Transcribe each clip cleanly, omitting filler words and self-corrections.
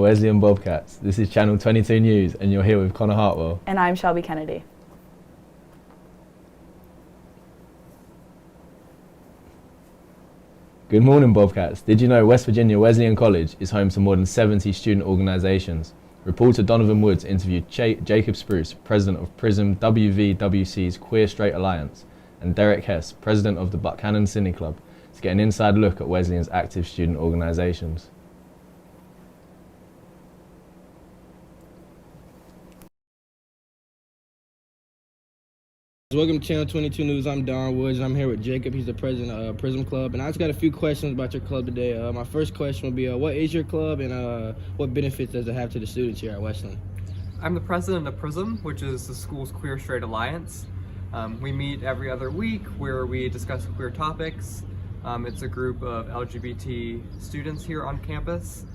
Wesleyan Bobcats. This is Channel 22 News and you're here with Connor Hartwell. And I'm Shelby Kennedy. Good morning, Bobcats. Did you know West Virginia Wesleyan College is home to more than 70 student organisations? Reporter Donovan Woods interviewed Jacob Spruce, president of PRISM WVWC's Queer Straight Alliance, and Derek Hess, president of the Buchanan Cine Club, to get an inside look at Wesleyan's active student organisations. Welcome to Channel 22 News. I'm Don Woods, and I'm here with Jacob. He's the president of PRISM Club, and I just got a few questions about your club today. My first question will be, what is your club, and what benefits does it have to the students here at Wesleyan? I'm the president of PRISM, which is the school's Queer Straight Alliance. We meet every other week where we discuss queer topics. It's a group of LGBT students here on campus.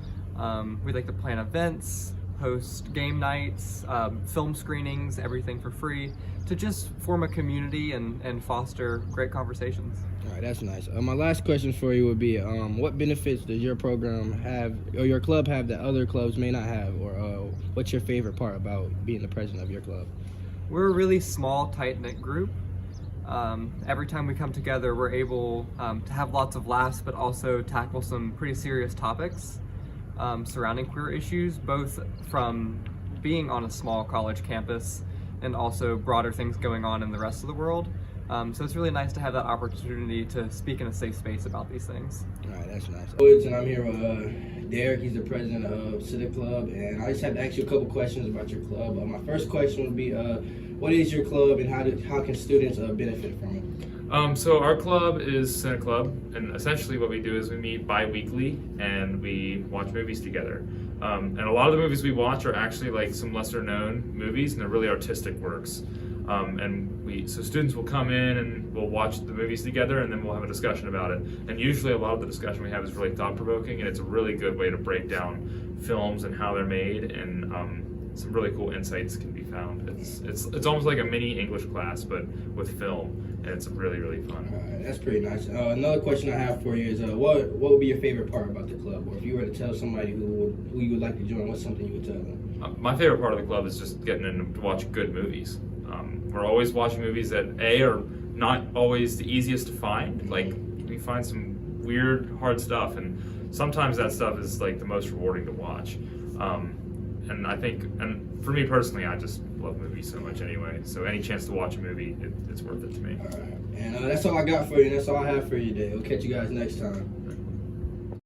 We like to plan events, host game nights, film screenings, everything for free, to just form a community and foster great conversations. All right, that's nice. My last question for you would be, what benefits does your program have, or your club have, that other clubs may not have, or what's your favorite part about being the president of your club? We're a really small, tight-knit group. Every time we come together, we're able to have lots of laughs, but also tackle some pretty serious topics surrounding queer issues, both from being on a small college campus and also broader things going on in the rest of the world. So it's really nice to have that opportunity to speak in a safe space about these things. All right, that's nice. And I'm here with Derek. He's the president of Cine Club, and I just have to ask you a couple questions about your club. My first question would be, what is your club, and how can students benefit from it? So our club is Cine Club, and essentially what we do is we meet bi-weekly and we watch movies together. And a lot of the movies we watch are actually like some lesser known movies, and they're really artistic works. So students will come in and we'll watch the movies together, and then we'll have a discussion about it. And usually a lot of the discussion we have is really thought-provoking, and it's a really good way to break down films and how they're made, and some really cool insights can be found. It's almost like a mini English class, but with film, and it's really, really fun. All right, that's pretty nice. Another question I have for you is, what would be your favorite part about the club? Or if you were to tell somebody who you would like to join, what's something you would tell them? My favorite part of the club is just getting in to watch good movies. We're always watching movies that are not always the easiest to find. Like, we find some weird, hard stuff, and sometimes that stuff is like the most rewarding to watch. And I think, and for me personally, I just love movies so much anyway. So any chance to watch a movie, it's worth it to me. All right, and that's all I got for you, and that's all I have for you today. We'll catch you guys next time.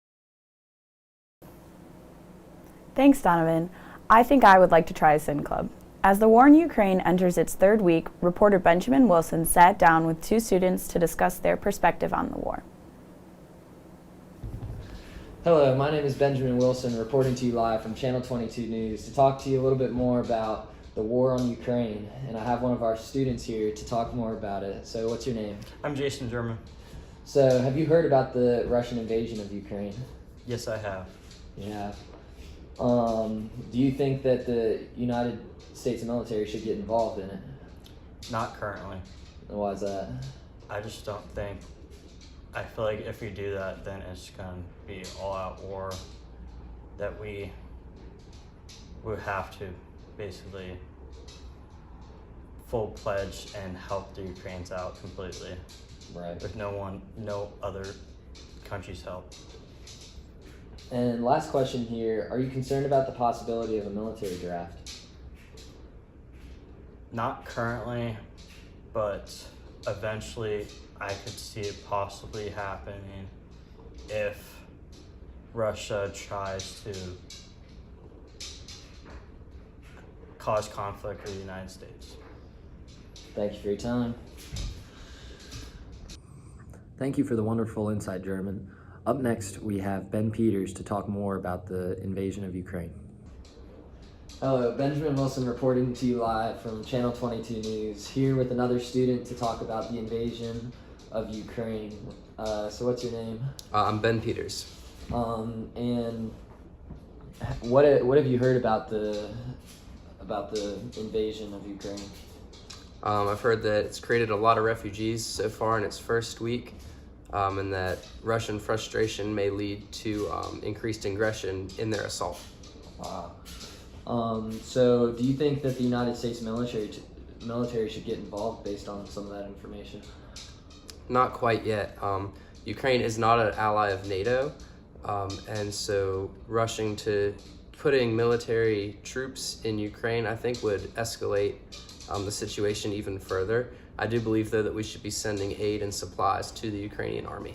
Thanks, Donovan. I think I would like to try a Cine Club. As the war in Ukraine enters its third week, reporter Benjamin Wilson sat down with two students to discuss their perspective on the war. Hello, my name is Benjamin Wilson, reporting to you live from Channel 22 News to talk to you a little bit more about the war on Ukraine. And I have one of our students here to talk more about it. So what's your name? I'm Jason German. So have you heard about the Russian invasion of Ukraine? Yes, I have. You have. Do you think that the United States military should get involved in it? Not currently. Why is that? I just don't think. I feel like if we do that, then it's going to be all-out war that we would have to basically full pledge and help the Ukrainians out completely. Right. With no other country's help. And last question here, are you concerned about the possibility of a military draft? Not currently, but eventually I could see it possibly happening if Russia tries to cause conflict with the United States. Thank you for your time. Thank you for the wonderful insight, German. Up next, we have Ben Peters to talk more about the invasion of Ukraine. Hello, Benjamin Wilson reporting to you live from Channel 22 News, here with another student to talk about the invasion of Ukraine. So what's your name? I'm Ben Peters. And what have you heard about the invasion of Ukraine? I've heard that it's created a lot of refugees so far in its first week, and that Russian frustration may lead to increased aggression in their assault. Wow. So do you think that the United States military should get involved based on some of that information? Not quite yet. Ukraine is not an ally of NATO, and so rushing to putting military troops in Ukraine, I think, would escalate the situation even further. I do believe, though, that we should be sending aid and supplies to the Ukrainian army.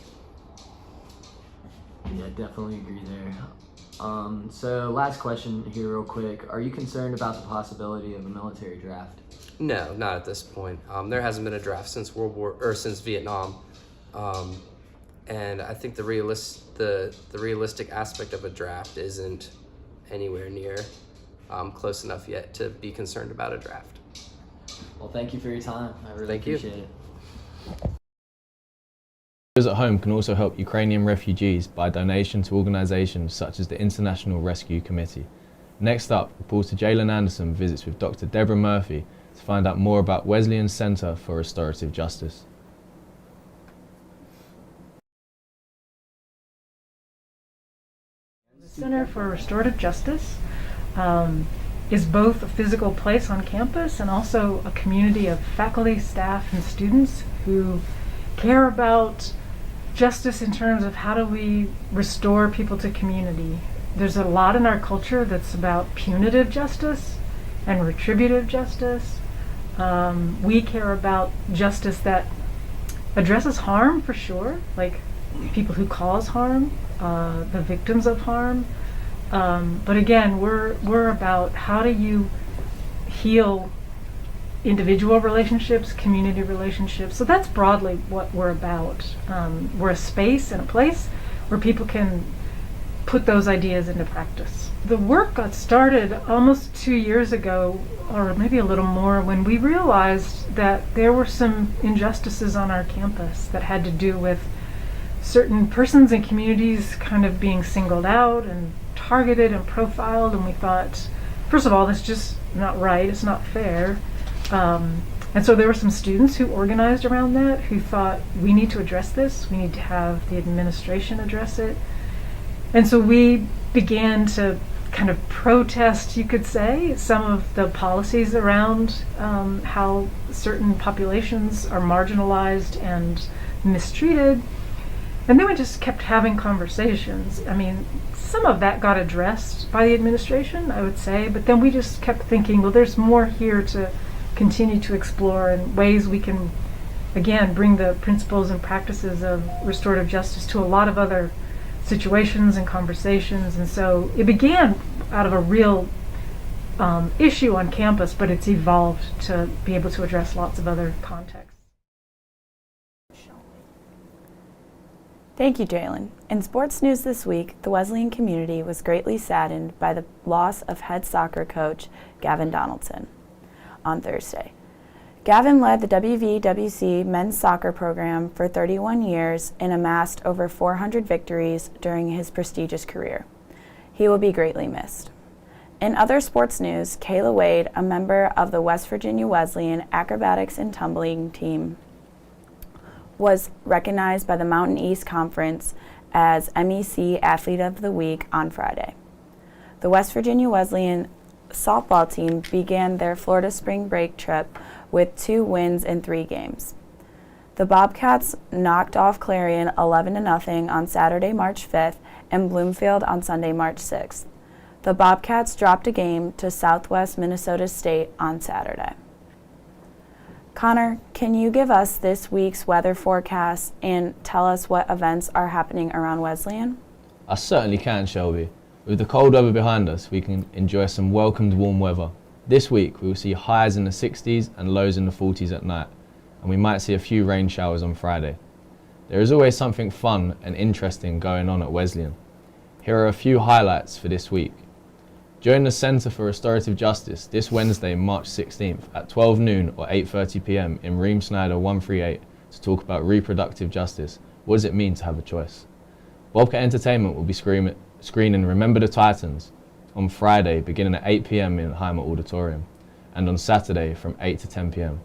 Yeah, definitely agree there. So last question here real quick. Are you concerned about the possibility of a military draft? No, not at this point. There hasn't been a draft since since Vietnam. And I think the realistic aspect of a draft isn't anywhere near close enough yet to be concerned about a draft. Well, thank you for your time. I really appreciate it. Those at home can also help Ukrainian refugees by donation to organisations such as the International Rescue Committee. Next up, reporter Jalen Anderson visits with Dr. Deborah Murphy to find out more about Wesleyan Centre for Restorative Justice. The Center for Restorative Justice is both a physical place on campus and also a community of faculty, staff, and students who care about justice in terms of how do we restore people to community. There's a lot in our culture that's about punitive justice and retributive justice. We care about justice that addresses harm, for sure, like people who cause harm, the victims of harm. But again, we're about how do you heal individual relationships, community relationships. So that's broadly what we're about. We're a space and a place where people can put those ideas into practice. The work got started almost 2 years ago, or maybe a little more, when we realized that there were some injustices on our campus that had to do with certain persons and communities kind of being singled out and targeted and profiled, and we thought, first of all, that's just not right, it's not fair. And so there were some students who organized around that, who thought, we need to address this, we need to have the administration address it. And so we began to kind of protest, you could say, some of the policies around how certain populations are marginalized and mistreated. And then we just kept having conversations. I mean, some of that got addressed by the administration, I would say, but then we just kept thinking, well, there's more here to continue to explore and ways we can, again, bring the principles and practices of restorative justice to a lot of other situations and conversations. And so it began out of a real issue on campus, but it's evolved to be able to address lots of other contexts. Thank you, Jalen. In sports news this week, the Wesleyan community was greatly saddened by the loss of head soccer coach Gavin Donaldson on Thursday. Gavin led the WVWC men's soccer program for 31 years and amassed over 400 victories during his prestigious career. He will be greatly missed. In other sports news, Kayla Wade, a member of the West Virginia Wesleyan acrobatics and tumbling team, was recognized by the Mountain East Conference as MEC Athlete of the Week on Friday. The West Virginia Wesleyan softball team began their Florida spring break trip with 2 wins in 3 games. The Bobcats knocked off Clarion 11-0 on Saturday, March 5th, and Bloomfield on Sunday, March 6th. The Bobcats dropped a game to Southwest Minnesota State on Saturday. Connor, can you give us this week's weather forecast and tell us what events are happening around Wesleyan? I certainly can, Shelby. With the cold weather behind us, we can enjoy some welcomed warm weather. This week, we will see highs in the 60s and lows in the 40s at night, and we might see a few rain showers on Friday. There is always something fun and interesting going on at Wesleyan. Here are a few highlights for this week. Join the Centre for Restorative Justice this Wednesday, March 16th at 12 noon or 8:30 p.m. in Ream Snyder 138 to talk about reproductive justice. What does it mean to have a choice? Bobcat Entertainment will be screening Remember the Titans on Friday beginning at 8 p.m. in Heimer Auditorium and on Saturday from 8 to 10 p.m.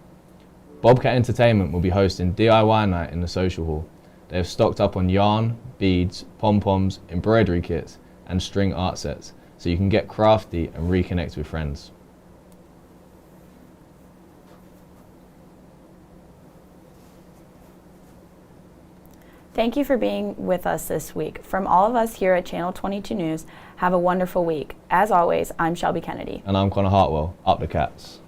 Bobcat Entertainment will be hosting DIY night in the social hall. They have stocked up on yarn, beads, pom-poms, embroidery kits and string art sets, so you can get crafty and reconnect with friends. Thank you for being with us this week. From all of us here at Channel 22 News, have a wonderful week. As always, I'm Shelby Kennedy. And I'm Connor Hartwell. Up the Cats.